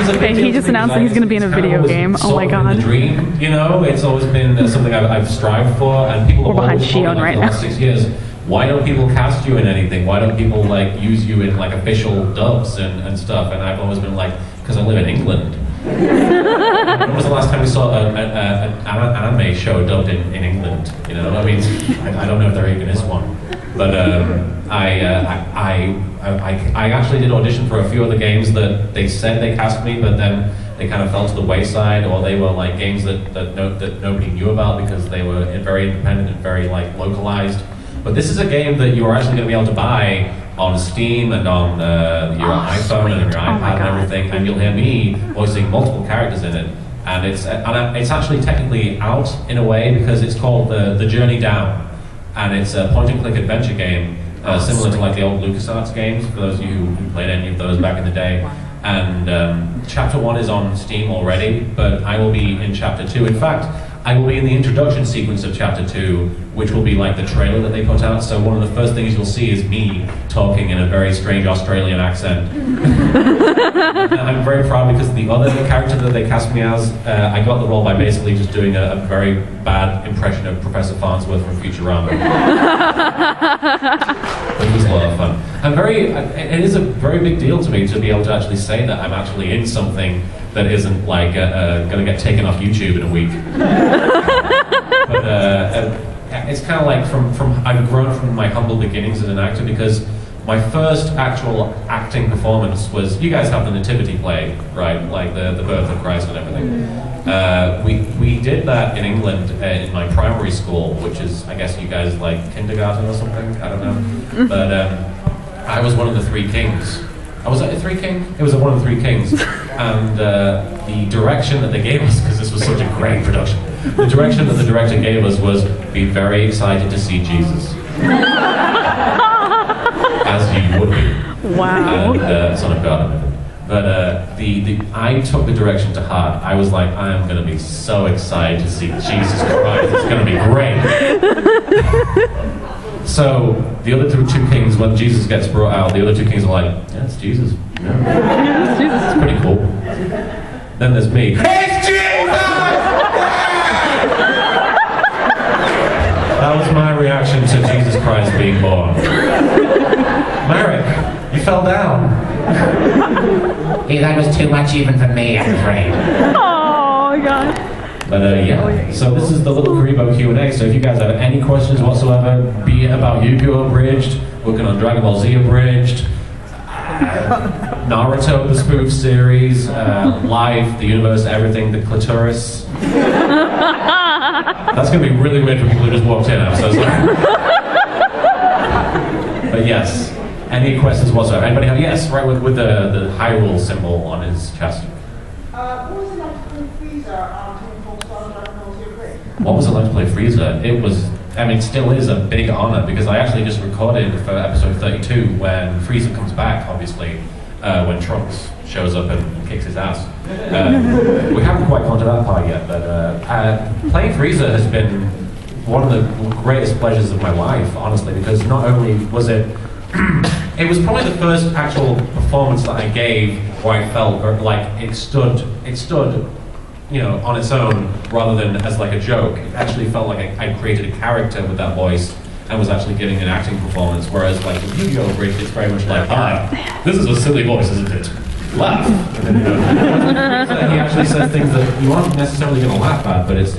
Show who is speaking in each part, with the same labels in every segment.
Speaker 1: it's a big
Speaker 2: Okay,
Speaker 1: deal
Speaker 2: he
Speaker 1: to
Speaker 2: just
Speaker 1: me
Speaker 2: announced that he's going to be in a
Speaker 1: it's kind of
Speaker 2: video
Speaker 1: always
Speaker 2: game. Oh
Speaker 1: sort
Speaker 2: my
Speaker 1: of been
Speaker 2: god.
Speaker 1: the dream, you know, it's always been something I've strived for, and people
Speaker 2: We're
Speaker 1: have
Speaker 2: behind
Speaker 1: always told me,
Speaker 2: Shion
Speaker 1: like,
Speaker 2: right
Speaker 1: the last
Speaker 2: now.
Speaker 1: 6 years, why don't people cast you in anything? Why don't people like use you in like official dubs and stuff? And I've always been like, because I live in England. When was the last time we saw an anime show dubbed in England? You know, I mean, I don't know if there even is one. But I actually did audition for a few other games that they said they cast me, but then they kind of fell to the wayside, or they were like games that nobody knew about because they were very independent and very like localized. But this is a game that you are actually going to be able to buy on Steam and on your iPhone and your iPad and everything, and you'll hear me voicing multiple characters in it. And it's actually technically out in a way because it's called The Journey Down. And it's a point-and-click adventure game, similar to like the old LucasArts games, for those of you who played any of those back in the day. And Chapter 1 is on Steam already, but I will be in Chapter 2. In fact, I will be in the introduction sequence of Chapter 2, which will be like the trailer that they put out. So one of the first things you'll see is me talking in a very strange Australian accent. And I'm very proud because the other character that they cast me as, I got the role by basically just doing a very bad impression of Professor Farnsworth from Futurama. It was a lot of fun. It is a very big deal to me to be able to actually say that I'm actually in something that isn't like going to get taken off YouTube in a week. But it's kind of like I've grown from my humble beginnings as an actor, because my first actual acting performance was, you guys have the nativity play, right? Like the birth of Christ and everything. We did that in England in my primary school, which is, I guess you guys like kindergarten or something, I don't know. But I was one of the three kings. Was that a three king? It was one of the three kings. And the direction that they gave us, because this was such a great production, the direction that the director gave us was, be very excited to see Jesus. As you would be.
Speaker 2: Wow.
Speaker 1: And Son of God and everything. But I took the direction to heart. I was like, I am going to be so excited to see Jesus Christ. It's going to be great. So the other two kings, when Jesus gets brought out, the other two kings are like, yeah, it's Jesus. Yeah.
Speaker 2: It's Jesus.
Speaker 1: It's pretty cool. Then there's me. It's Jesus! That was my reaction to Jesus Christ being born. Marek, you fell down.
Speaker 3: Yeah, that was too much even for me, I'm afraid.
Speaker 2: Oh my god.
Speaker 1: But yeah, so this is the LittleKuriboh Q&A, so if you guys have any questions whatsoever, be it about Yu-Gi-Oh! Abridged, working on Dragon Ball Z Abridged, Naruto, the spoof series, Life, the universe, everything, the clitoris. That's going to be really weird for people who just walked in, I'm so sorry. But yes, any questions whatsoever? Anybody have? Yes, right with the Hyrule symbol on his chest.
Speaker 4: What was it like to play Frieza on Team Dragon Ball Z Abridged?
Speaker 1: What was it like to play Frieza? It was, I mean, still is a big honor, because I actually just recorded for episode 32 when Frieza comes back, obviously, when Trunks shows up and kicks his ass. We haven't quite gone to that part yet, but playing Frieza has been one of the greatest pleasures of my life, honestly, because not only was it, it was probably the first actual performance that I gave where I felt like it stood, you know, on its own rather than as like a joke. It actually felt like I created a character with that voice and was actually giving an acting performance, whereas like with Yu-Gi-Oh! Abridged, it's very much like, this is a silly voice, isn't it? Laugh. And then, you know, he actually says things that you aren't necessarily going to laugh at, but it's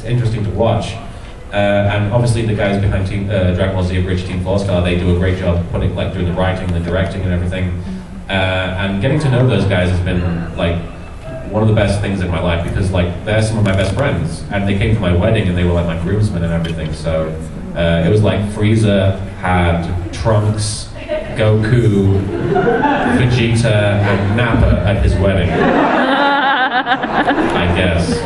Speaker 1: interesting to watch. And obviously the guys behind Dragon Ball Z Abridged, Team 4-Star, they do a great job doing the writing, the directing and everything. And getting to know those guys has been like one of the best things in my life, because like they're some of my best friends, and they came to my wedding and they were like my groomsmen and everything. So it was like Frieza had Trunks, Goku, Vegeta, and Nappa at his wedding. I guess.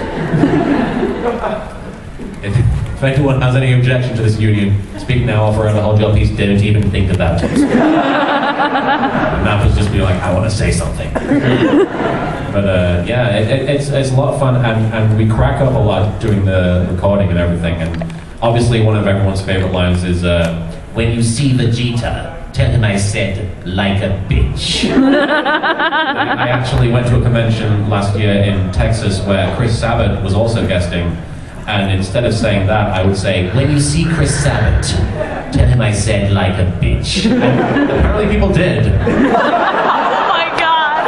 Speaker 1: If anyone has any objection to this union, speak now or forever hold your peace, don't even think about it. And Nappa's just be like, I want to say something. But yeah, it's a lot of fun, and we crack up a lot doing the recording and everything. And obviously one of everyone's favorite lines is, when you see Vegeta,
Speaker 3: Tell him I said, like a bitch.
Speaker 1: I actually went to a convention last year in Texas where Chris Sabat was also guesting, and instead of saying that, I would say, when you see Chris Sabat, tell him I said, like a bitch. And apparently people did.
Speaker 2: Oh my god.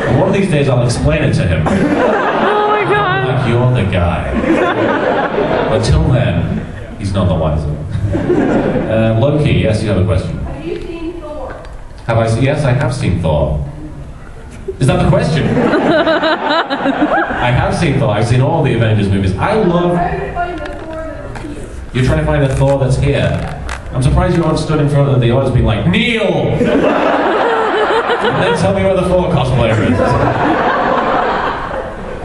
Speaker 1: And one of these days I'll explain it to him.
Speaker 2: Oh my god.
Speaker 1: Like, you're the guy. Until then, he's none the wiser. Loki, yes, you have a question.
Speaker 4: Have you seen Thor?
Speaker 1: Have I seen? Yes, I have seen Thor. Is that the question? I have seen Thor. I've seen all the Avengers movies. I love...
Speaker 4: Try to find the Thor that's here.
Speaker 1: You're trying to find a Thor that's here. I'm surprised you aren't stood in front of the audience being like, Neil! And then tell me where the Thor cosplayer is.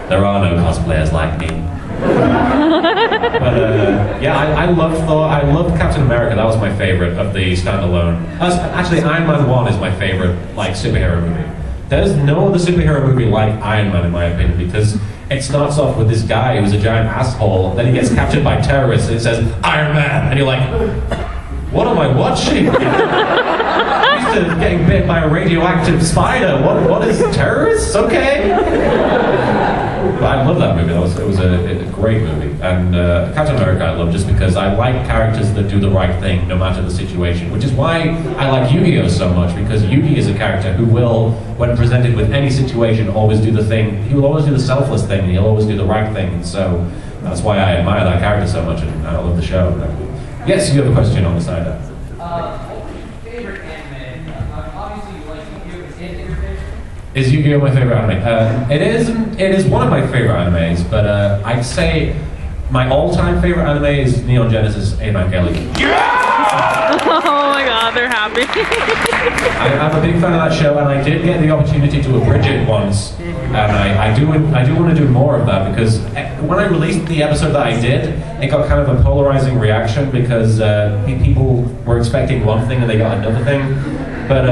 Speaker 1: There are no cosplayers like me. But yeah, I loved Thor. I loved Captain America. That was my favorite of the standalone. Actually, Iron Man 1 is my favorite like superhero movie. There's no other superhero movie like Iron Man in my opinion, because it starts off with this guy who's a giant asshole, then he gets captured by terrorists and it says Iron Man, and you're like, what am I watching? I'm used to getting bit by a radioactive spider. What is terrorists? Okay. But I love that movie. It was a great movie. And Captain America I love just because I like characters that do the right thing no matter the situation, which is why I like Yu-Gi-Oh so much, because Yugi is a character who will, when presented with any situation, always do the thing. He will always do the selfless thing, and he'll always do the right thing. And so that's why I admire that character so much, and I love the show. Yes, you have a question on the side there.
Speaker 5: Favorite anime? Obviously, you like Yu-Gi-Oh! Is it your favorite?
Speaker 1: Is Yu-Gi-Oh my favorite anime? It is one of my favorite animes, but I'd say my all-time favorite anime is Neon Genesis Evangelion.
Speaker 2: Oh my god, they're happy.
Speaker 1: I'm a big fan of that show, and I did get the opportunity to abridge it once, and I do want to do more of that, because when I released the episode that I did, it got kind of a polarizing reaction, because people were expecting one thing and they got another thing. But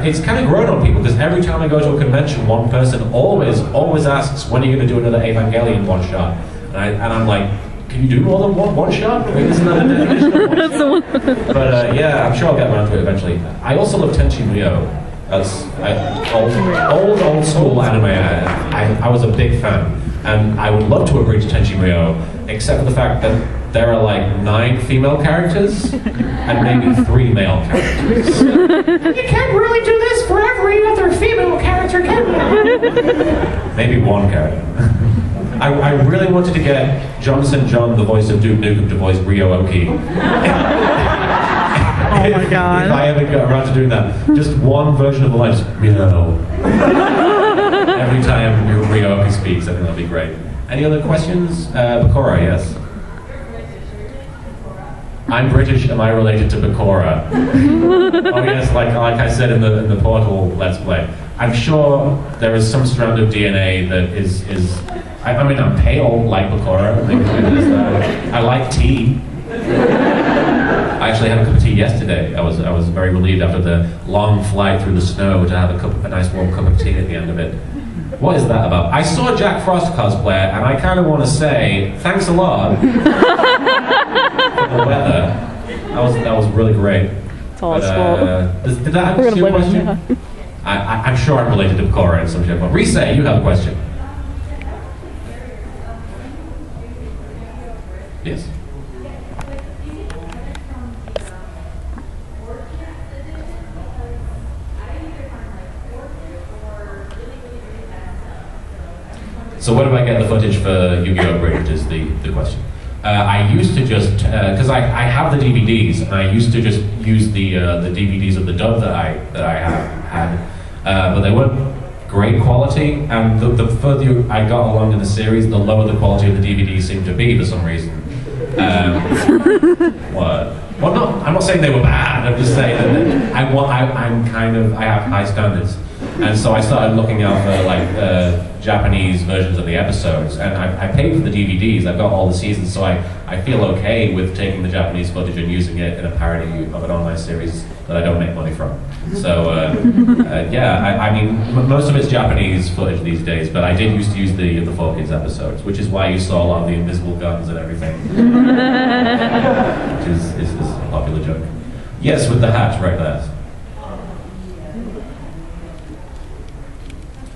Speaker 1: it's kind of grown on people, because every time I go to a convention, one person always asks, when are you going to do another Evangelion one-shot? And I'm like, can you do more than one shot? I mean, isn't that a definition of one shot? But yeah, I'm sure I'll get around to it eventually. I also love Tenchi Muyo. That's old school anime. I was a big fan, and I would love to abridge Tenchi Muyo, except for the fact that there are like 9 female characters and maybe 3 male characters. You can't really do this for every other female character, can you? Maybe 1 character. I really wanted to get Johnson John, the voice of Duke Nukem, to voice Ryo-Oki.
Speaker 2: Oh my god.
Speaker 1: If I ever got around to doing that, just one version of the line, just meow. Every time Ryo-Oki speaks, I think that'd be great. Any other questions? Bakura, yes. I'm British, am I related to Bakura? Oh yes, like I said in the Portal Let's Play. I'm sure there is some strand of DNA that is I mean, I'm pale like Bakura. I like tea. I actually had a cup of tea yesterday. I was very relieved after the long flight through the snow to have a nice warm cup of tea at the end of it. What is that about? I saw Jack Frost cosplay, and I kind of want to say thanks a lot for the weather. That was really great.
Speaker 2: It's all his fault.
Speaker 1: Did that answer your question? I'm sure I'm related to Bakura in some shape. But Rise, you have a question. Yes. So where do I get the footage for Yu-Gi-Oh! Bridge is the question. I used to just, because I have the DVDs, and I used to just use the DVDs of the dub that I had, but they weren't great quality, and the further I got along in the series, the lower the quality of the DVDs seemed to be for some reason. What? Well, no, I'm not saying they were bad. I'm just saying that I have high standards, and so I started looking out for like Japanese versions of the episodes, and I paid for the DVDs. I've got all the seasons, so I feel okay with taking the Japanese footage and using it in a parody of an online series that I don't make money from. So yeah, I mean, most of it's Japanese footage these days, but I did used to use the 4Kids episodes, which is why you saw a lot of the invisible guns and everything, which is a popular joke. Yes, with the hat right there.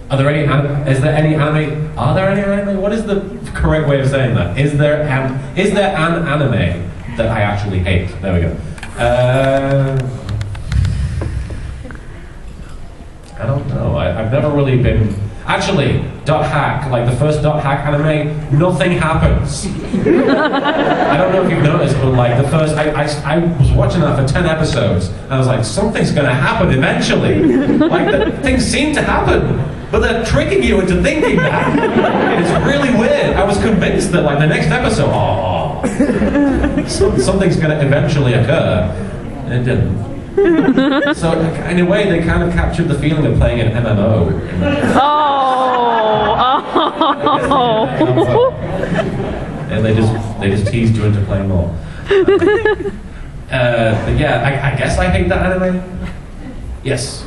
Speaker 1: Are there any anime? Is there any anime? Are there any anime? What is the correct way of saying that? Is there an anime that I actually hate? There we go. I don't know. I've never really been. Actually, Dot Hack, like the first Dot Hack anime, nothing happens. I don't know if you've noticed, but like the first, I was watching that for 10 episodes, and I was like, something's gonna happen eventually. Like, things seem to happen, but they're tricking you into thinking that. It's really weird. I was convinced that like the next episode, something's gonna eventually occur, and it didn't. So in a way, they kind of captured the feeling of playing an MMO. And they just teased you into playing more. But yeah, I guess I hate that anime. Yes.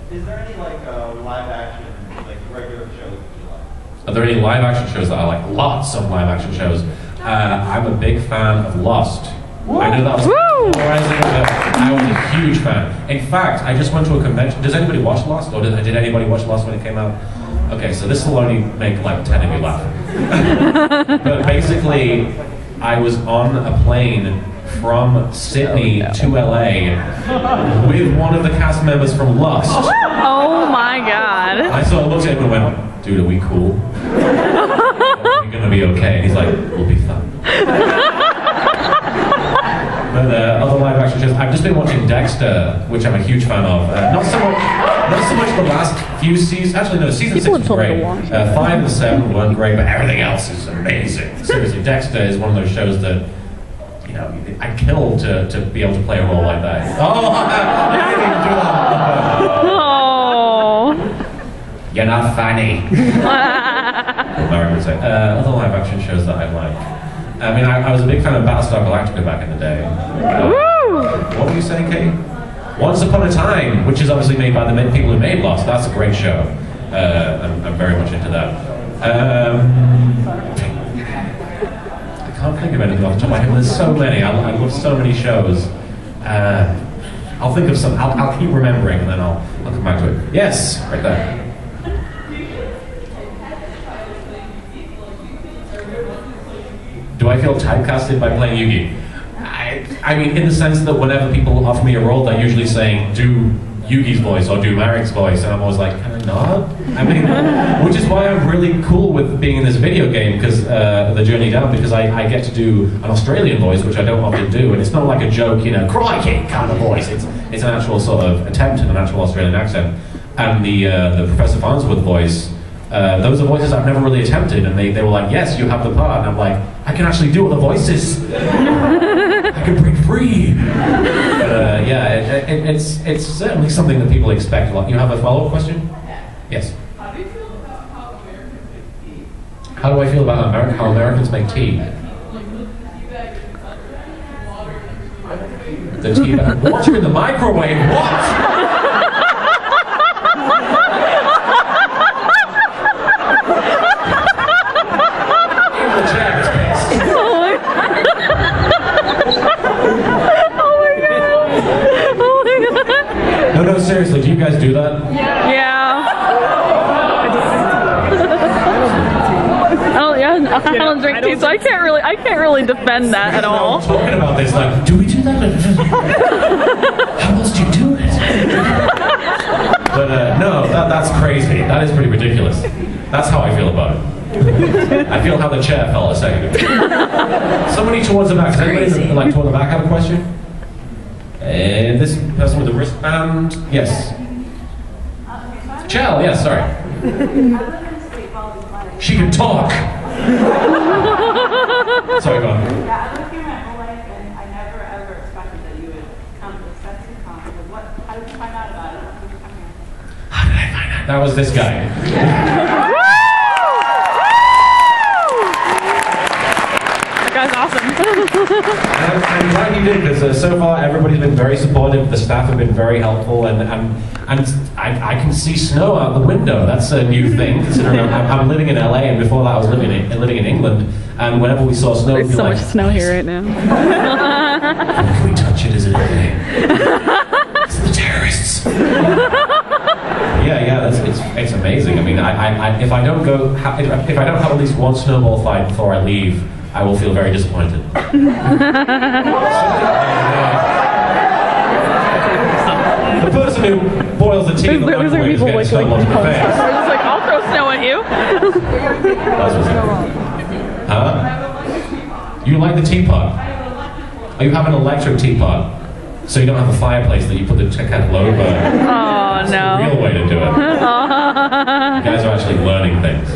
Speaker 6: Is there any like live action, like regular shows that you like?
Speaker 1: Are there any live action shows that I like? Lots of live action shows. I'm a big fan of Lost. I know that was polarizing, but I was a huge fan. In fact, I just went to a convention. Does anybody watch Lost? Or did anybody watch Lost when it came out? Okay, so this will only make like 10 of you laugh. But basically, I was on a plane from Sydney to LA with one of the cast members from Lost.
Speaker 2: Oh my god.
Speaker 1: I sort of looked at him and went, dude, are we cool? Are we gonna be okay? And he's like, we'll be fine. But other live action shows, I've just been watching Dexter, which I'm a huge fan of. Not so much the last few seasons. Actually, no, season 6 was great. 5 and 7 weren't great, but everything else is amazing. Seriously, Dexter is one of those shows that, you know, I'd kill to be able to play a role like that. Oh, I didn't even do that.
Speaker 2: Oh.
Speaker 3: You're not funny.
Speaker 1: Mary would say. Other live action shows that I like. I mean, I was a big fan of Battlestar Galactica back in the day. What were you saying, Kate? Once Upon a Time, which is obviously made by the people who made Lost. That's a great show. I'm very much into that. I can't think of anything off the top of my head. There's so many. I love so many shows. I'll think of some. I'll keep remembering, and then I'll come back to it. Yes, right there. Do I feel typecasted by playing Yugi? I mean, in the sense that whenever people offer me a role, they're usually saying, do Yugi's voice or do Marek's voice, and I'm always like, can I not? I mean, which is why I'm really cool with being in this video game, because The Journey Down, because I get to do an Australian voice, which I don't often do, and it's not like a joke, you know, crikey kind of voice. It's an actual sort of attempt at an actual Australian accent. And the Professor Farnsworth voice, those are voices I've never really attempted, and they were like, yes, you have the part, and I'm like, I can actually do all the voices. I can break free. Yeah, it's certainly something that people expect a lot. You have a follow-up question? Yes.
Speaker 4: How do you feel about how Americans make tea?
Speaker 1: How do I feel about how Americans make tea? The tea bag. Water in the microwave? What? No, seriously, do you guys do that?
Speaker 2: Yeah. Oh yeah, I don't drink tea, so I can't really defend that at all.
Speaker 1: I'm talking about this, like, do we do that? How else do you do it? But no, that's crazy. That is pretty ridiculous. That's how I feel about it. I feel how the chair felt a second ago. Somebody towards the back. Does anybody like toward the back have a question? This person with the wristband. Yes. Chell, yes, sorry. She can talk. Sorry, go on.
Speaker 4: Yeah, I lived here my whole life, and I never ever expected that you would come to Setsucon. How did you find out about it? How did you come here?
Speaker 1: How did I find out? That was this guy.
Speaker 2: That guy's awesome.
Speaker 1: I'm glad you did, because so far everybody's been very supportive. The staff have been very helpful, and I can see snow out the window. That's a new thing, considering I'm living in LA, and before that I was living in England. And whenever we saw snow,
Speaker 2: There's so much snow here right now.
Speaker 1: can we touch it? Is it the game. It's the terrorists. It's amazing. I mean, if I don't have at least one snowball fight before I leave, I will feel very disappointed. The person who boils the tea in the microwave is getting snow on the face.
Speaker 2: It's like, I'll throw snow at you.
Speaker 1: Huh? You like the teapot? Oh, you have an electric teapot. So you don't have a fireplace that you put the kettle over.
Speaker 2: Oh,
Speaker 1: That's
Speaker 2: no.
Speaker 1: the real way to do it. You guys are actually learning things.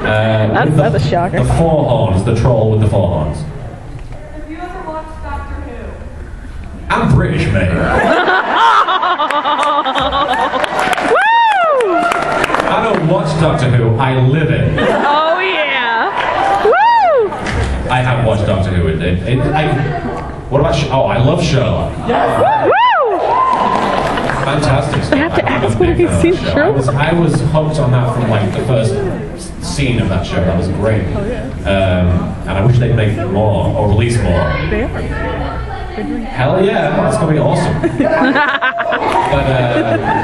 Speaker 2: That's a shocker.
Speaker 1: The four horns, the troll with the four horns.
Speaker 4: Have you ever watched Doctor Who?
Speaker 1: I'm British, mate.
Speaker 2: Woo!
Speaker 1: I don't watch Doctor Who, I live it.
Speaker 2: Oh, yeah. Woo!
Speaker 1: I have watched Doctor Who. What about I love Sherlock.
Speaker 2: Woo!
Speaker 1: Fantastic stuff.
Speaker 2: I have to ask when I've seen Sherlock.
Speaker 1: I was hooked on that from like the first scene of that show. That was great. And I wish they'd make more or release more.
Speaker 2: They are.
Speaker 1: Hell yeah, that's gonna be awesome. But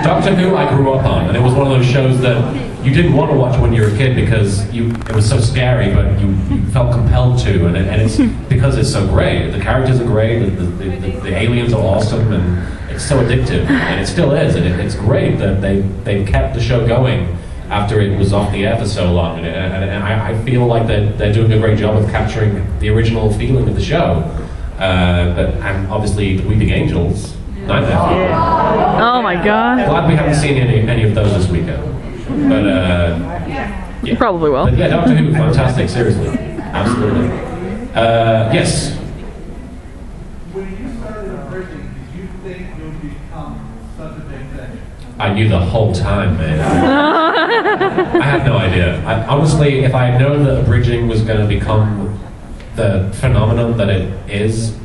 Speaker 1: Doctor Who I grew up on, and it was one of those shows that you didn't want to watch when you were a kid because it was so scary, but you felt compelled to, and it's because it's so great. The characters are great, the aliens are awesome, and it's so addictive, and it still is, and it's great that they've kept the show going after it was off the air for so long, and I feel like they're doing a great job of capturing the original feeling of the show. And obviously the Weeping Angels, Nightmare Fuel.
Speaker 2: Oh my god.
Speaker 1: Glad we haven't seen any of those this weekend. But
Speaker 2: You probably will.
Speaker 1: But yeah, Doctor Who, fantastic, seriously. Absolutely. Yes.
Speaker 6: When you started bridging, did you think you would become such a big thing?
Speaker 1: I knew the whole time, man. I had no idea. Honestly, if I had known that bridging was going to become the phenomenon that it is,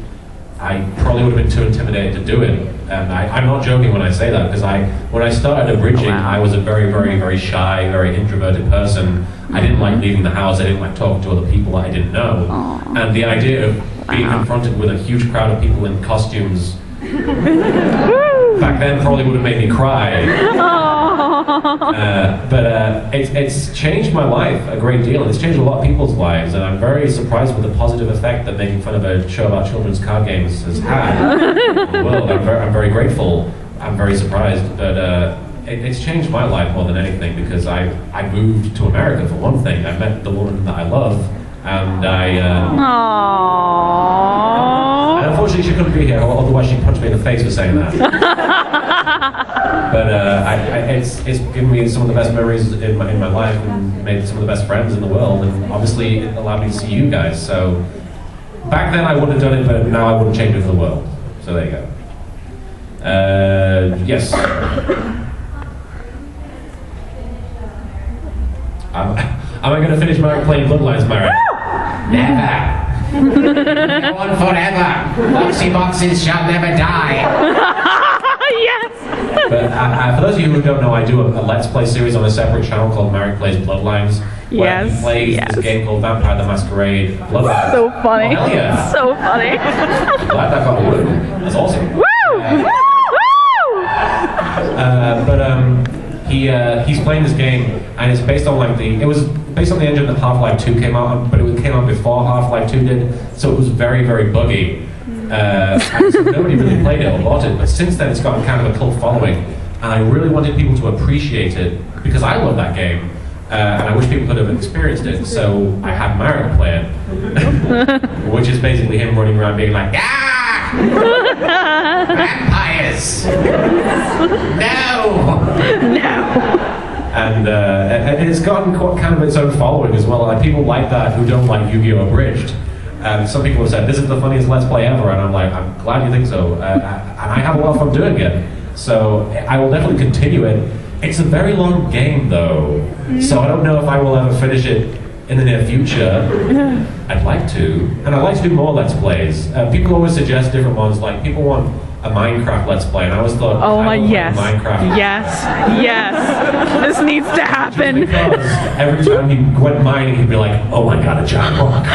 Speaker 1: I probably would have been too intimidated to do it. And I'm not joking when I say that, because when I started bridging, I was a very, very, very shy, very introverted person. I didn't like leaving the house. I didn't like talking to other people that I didn't know. And the idea of being confronted with a huge crowd of people in costumes back then probably would have made me cry. But it's changed my life a great deal, and it's changed a lot of people's lives, and I'm very surprised with the positive effect that making fun of a show about children's card games has had on the world. I'm very grateful. I'm very surprised, but it's changed my life more than anything, because I moved to America for one thing. I met the woman that I love, and and unfortunately she couldn't be here, otherwise she'd punch me in the face for saying that. But it's given me some of the best memories in my life, and made some of the best friends in the world, and obviously it allowed me to see you guys. So back then I wouldn't have done it, but now I wouldn't change it for the world. So there you go. Yes. Am I going to finish playing Bloodlines, Mary?
Speaker 3: Never. Go on forever. Boxy boxes shall never die.
Speaker 2: Yes.
Speaker 1: But for those of you who don't know, I do a Let's Play series on a separate channel called Marek Plays Bloodlines, where he plays this game called Vampire the Masquerade Bloodlines.
Speaker 2: So funny.
Speaker 1: Oh, hell yeah.
Speaker 2: So funny.
Speaker 1: I'm glad that got a word. That's awesome.
Speaker 2: Woo!
Speaker 1: He's playing this game, and it's based on it was based on the engine that Half-Life 2 came out on, but it came out before Half-Life 2 did, so it was very, very buggy. And so nobody really played it or bought it, but since then it's gotten kind of a cult following, and I really wanted people to appreciate it, because I love that game, and I wish people could have experienced it, so I had Marek play it, which is basically him running around being like, ah! Vampires! No! And it's gotten kind of its own following as well. Like, people like that who don't like Yu-Gi-Oh! Abridged. And some people have said, this is the funniest Let's Play ever, and I'm like, I'm glad you think so. And I have a lot of fun doing it. So I will definitely continue it. It's a very long game, though, so I don't know if I will ever finish it in the near future. I'd like to, and I'd like to do more Let's Plays. People always suggest different ones, like people want a Minecraft Let's Play, and I always thought,
Speaker 2: oh my, yes,
Speaker 1: Minecraft.
Speaker 2: Yes, this needs to happen.
Speaker 1: Just because every time he went mining, he'd be like, oh my god, a giant rock.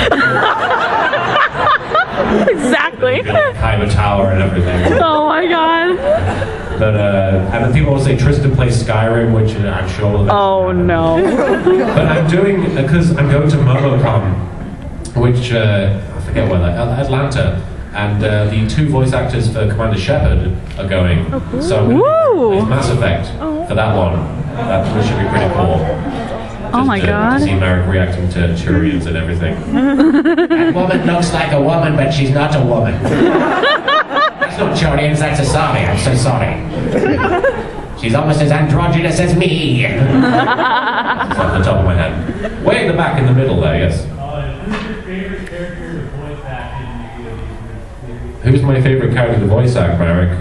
Speaker 2: Exactly. exactly.
Speaker 1: Climb a tower and everything.
Speaker 2: Oh my god.
Speaker 1: But and then people always say Tristan plays Skyrim, which I'm sure will
Speaker 2: Oh no.
Speaker 1: But I'm doing, because I'm going to MomoCon, which, I forget where, Atlanta, and the 2 voice actors for Commander Shepard are going. So it's Mass Effect for that one. That should be pretty cool.
Speaker 2: Oh my god.
Speaker 1: To see Merrick reacting to Turians and everything.
Speaker 3: That woman looks like a woman, but she's not a woman. That's not Turians, that's a Sari. I'm so sorry. She's almost as androgynous as me.
Speaker 1: It's off the top of my head. Way in the back, in the middle there, yes.
Speaker 6: Who's your favorite character to voice act in video games?
Speaker 1: Who's my favourite character to voice act, Merrick?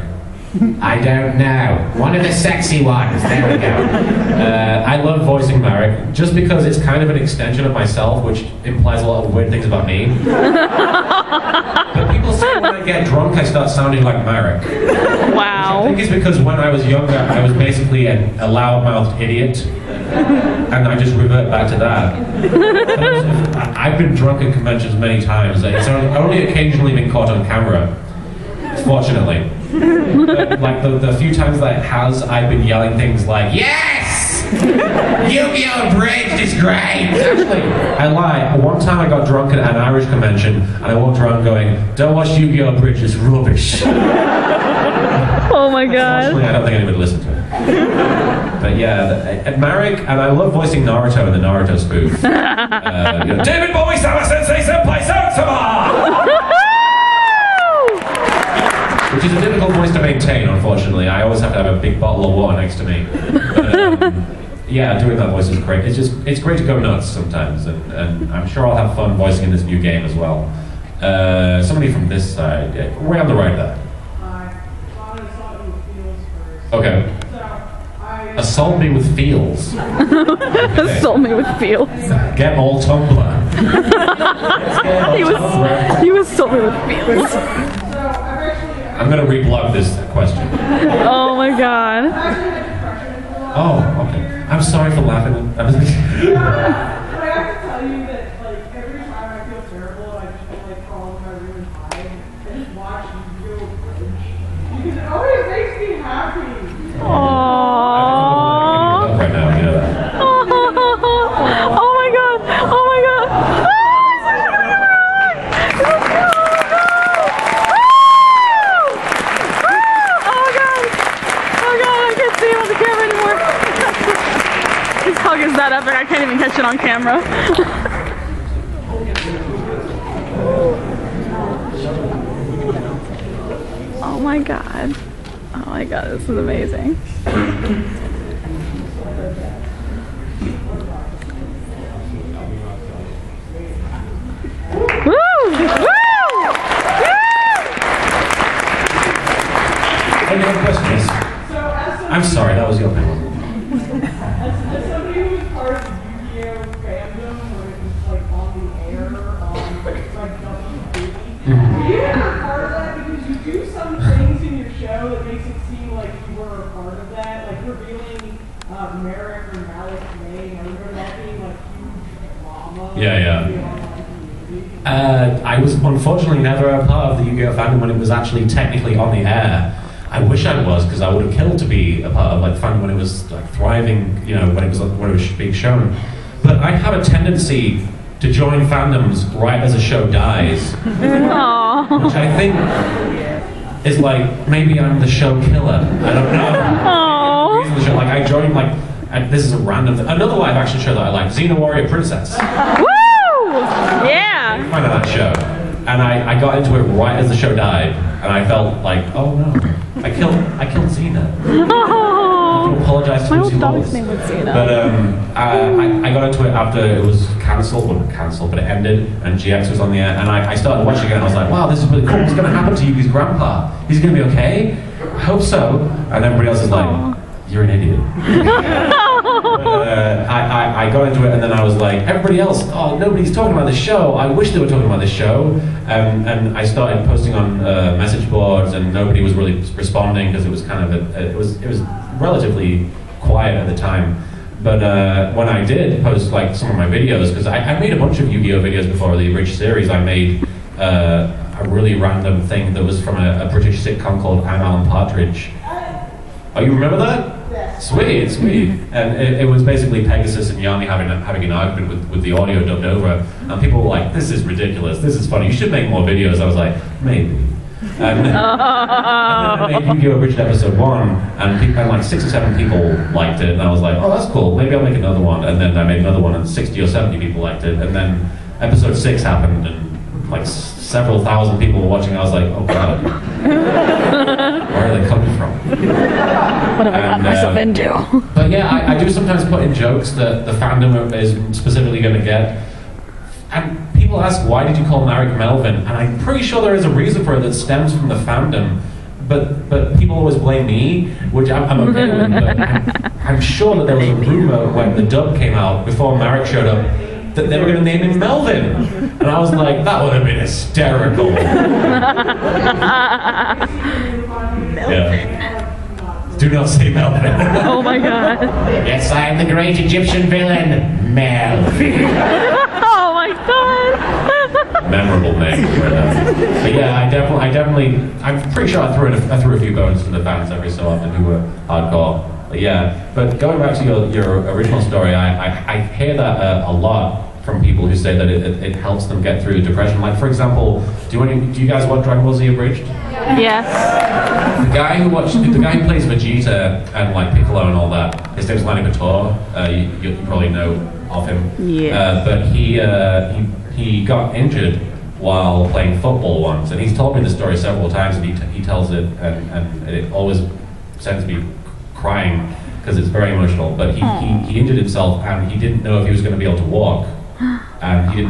Speaker 3: I don't know. One of the sexy ones. There we go.
Speaker 1: I love voicing Merrick, just because it's kind of an extension of myself, which implies a lot of weird things about me. But people say when I get drunk, I start sounding like Merrick.
Speaker 2: Wow.
Speaker 1: I think it's because when I was younger, I was basically a loudmouthed idiot, and I just revert back to that. I've been drunk at conventions many times. It's only occasionally been caught on camera, fortunately. But, like the few times that it has, I've been yelling things like, "Yes! Yu-Gi-Oh! Bridge is great!" Actually, I lie. One time I got drunk at an Irish convention, and I walked around going, "Don't watch Yu-Gi-Oh! Bridge, it's rubbish."
Speaker 2: Oh my god.
Speaker 1: Unfortunately, I don't think anybody listened to it. But yeah, Marek, and I love voicing Naruto in the Naruto spoof. David Bowie, Sama Sensei, Senpai, Sama! Which is a difficult voice to maintain, unfortunately. I always have to have a big bottle of water next to me. But, yeah, doing that voice is great. It's great to go nuts sometimes, and I'm sure I'll have fun voicing in this new game as well. Somebody from this side, way on the right there. Okay. Assault me with feels. Okay.
Speaker 2: Assault me with feels.
Speaker 1: Get all Tumblr.
Speaker 2: He was assault me with feels.
Speaker 1: I'm gonna reblog this question.
Speaker 2: Oh my god.
Speaker 1: Oh, okay. I'm sorry for laughing.
Speaker 7: But I have to tell you that, like, every time I feel terrible and I just want to, like, crawl into my room and hide, I just watch Yu-Gi-Oh! Bridge. Because it always makes me happy.
Speaker 2: Aww.
Speaker 1: Right now, you know that.
Speaker 2: Oh my god. Oh my god. His hug is that epic, I can't even catch it on camera. Oh my god. Oh my god, this is amazing. Woo! Woo!
Speaker 1: Any other questions? I'm sorry, that was your opinion.
Speaker 7: As somebody who was part of the Yu-Gi-Oh! Fandom, when it was, like, on the air, like, WB, were you ever part of that? Because you do some things in your show that makes it seem like you were a part of that, like revealing Merrick or Malik's name. I remember that being, like, huge drama.
Speaker 1: Yeah. I was unfortunately never a part of the Yu-Gi-Oh! Fandom when it was actually technically on the air. I wish I was, because I would have killed to be a part of like fandom when it was like thriving, you know, when it was being shown. But I have a tendency to join fandoms right as a show dies, which I think is like maybe I'm the show killer. I don't know. The show, like I joined like this is a random another live action show that I like, Xena Warrior Princess.
Speaker 2: Woo! Yeah.
Speaker 1: I found that show, and I got into it right as the show died, and I felt like, oh no. I killed Xena. I have to apologize to
Speaker 2: My
Speaker 1: Lucy
Speaker 2: old dog's
Speaker 1: Wallace.
Speaker 2: name was Xena.
Speaker 1: But I got into it after it was cancelled, well not cancelled, but it ended, and GX was on the air, and I started watching it, and I was like, wow, this is really cool. What's going to happen to Yugi's grandpa? He's going to be okay? I hope so. And everybody else is like, you're an idiot. I got into it, and then I was like, everybody else, oh, nobody's talking about this show. I wish they were talking about this show. And I started posting on message boards, and nobody was really responding because it was kind of it was relatively quiet at the time. But when I did post like some of my videos, because I made a bunch of Yu-Gi-Oh videos before the Rich series, I made a really random thing that was from a British sitcom called I'm Alan Partridge. Oh, you remember that? Sweet, sweet. And it was basically Pegasus and Yanni having an argument with the audio dubbed over, and people were like, "This is ridiculous. This is funny. You should make more videos." I was like, maybe. And then I made Yu-Gi-Oh! Abridged episode 1, and like 6 or 7 people liked it, and I was like, "Oh, that's cool. Maybe I'll make another one." And then I made another one, and 60 or 70 people liked it. And then episode 6 happened, and like several thousand people were watching. I was like, "Oh God, where are they coming from?"
Speaker 2: What have I got myself into?
Speaker 1: But yeah, I do sometimes put in jokes that the fandom is specifically going to get. And people ask, why did you call Marek Melvin? And I'm pretty sure there is a reason for it that stems from the fandom. But people always blame me, which I'm okay with. But I'm sure that there was a rumor when the dub came out, before Marek showed up, that they were going to name him Melvin. And I was like, that would have been hysterical. Yeah. Do not say Melvin.
Speaker 2: Oh my God.
Speaker 3: Yes, I am the great Egyptian villain, Melvin.
Speaker 2: Oh my God.
Speaker 1: Memorable name. But yeah, I'm pretty sure I threw a few bones to the fans every so often who were hardcore. But yeah, but going back to your original story, I hear that a lot from people who say that it helps them get through depression. Like, for example, do you guys watch Dragon Ball Z Abridged?
Speaker 2: Yes.
Speaker 1: The guy who plays Vegeta and like Piccolo and all that, his name's Lanny Bator. You probably know of him.
Speaker 2: Yeah.
Speaker 1: But he got injured while playing football once, and he's told me the story several times, and he tells it, and it always sends me crying because it's very emotional. But he injured himself, and he didn't know if he was going to be able to walk, and he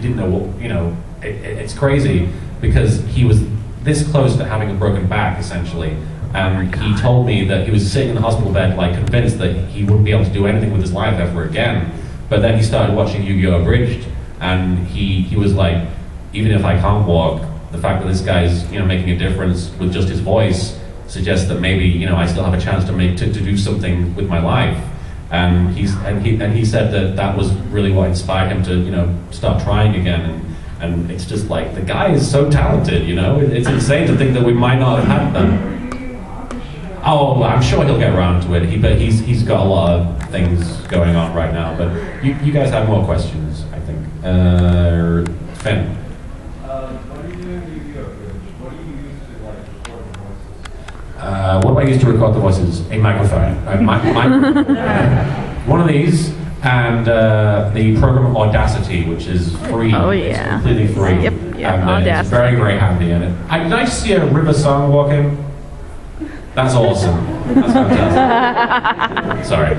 Speaker 1: didn't know what, you know. It's crazy because he was this close to having a broken back, essentially. And he told me that he was sitting in the hospital bed, like convinced that he wouldn't be able to do anything with his life ever again. But then he started watching Yu-Gi-Oh! Abridged, and he was like, even if I can't walk, the fact that this guy's, you know, making a difference with just his voice suggests that maybe, you know, I still have a chance to do something with my life. And he said that was really what inspired him to, you know, start trying again. And it's just like, the guy is so talented, you know? It's insane to think that we might not have had that. Oh, I'm sure he'll get around to it. But he's got a lot of things going on right now. But you guys have more questions, I think. Finn.
Speaker 6: What do you do in Yu-Gi-Oh! What do you use to like record the voices?
Speaker 1: What do I use to record the voices? A microphone. One of these. And the program Audacity, which is free.
Speaker 2: Oh yeah.
Speaker 1: It's completely free.
Speaker 2: Yep.
Speaker 1: And
Speaker 2: Audacity.
Speaker 1: it's very, very handy. And did I see a River Song walk in? That's awesome. That's fantastic. Sorry.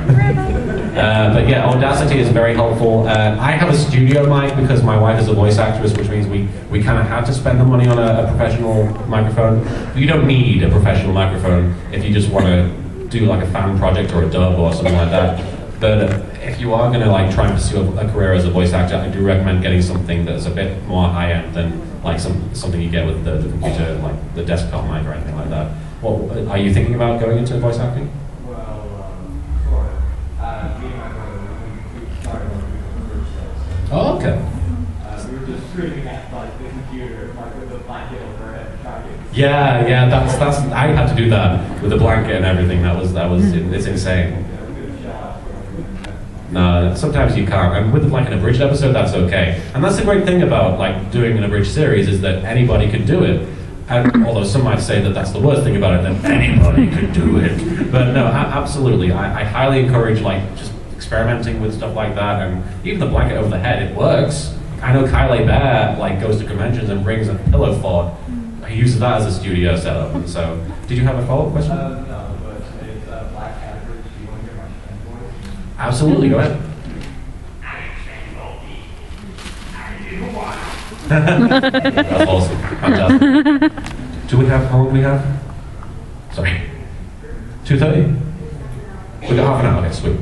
Speaker 1: But yeah, Audacity is very helpful. I have a studio mic because my wife is a voice actress, which means we kind of had to spend the money on a professional microphone. You don't need a professional microphone if you just want to do like a fan project or a dub or something like that. But if you are going to like try and pursue a career as a voice actor, I do recommend getting something that's a bit more high-end than like something you get with the computer, like the desktop mic or anything like that. What are you thinking about going into voice acting?
Speaker 6: Well, sort of. Me and my brother, we started doing the first shows.
Speaker 1: Oh, okay.
Speaker 6: We were just screaming at like the computer, like with the blanket over our head, trying to get.
Speaker 1: Yeah, that's. I had to do that with the blanket and everything. It's insane. No, sometimes you can't. And with like an abridged episode, that's okay. And that's the great thing about like doing an abridged series is that anybody can do it. And although some might say that that's the worst thing about it, that anybody could do it. But no, absolutely. I highly encourage like just experimenting with stuff like that. And even the blanket over the head, it works. I know Kyle Bear like goes to conventions and brings a pillow fort. He uses that as a studio setup. And so, did you have a follow-up question?
Speaker 6: No, but it's Black Cat Bridge. Do you want to hear my friend voice?
Speaker 1: Absolutely, go ahead. That's awesome. Fantastic. How long do we have? Sorry. 2:30? We got half an hour, okay, sweet.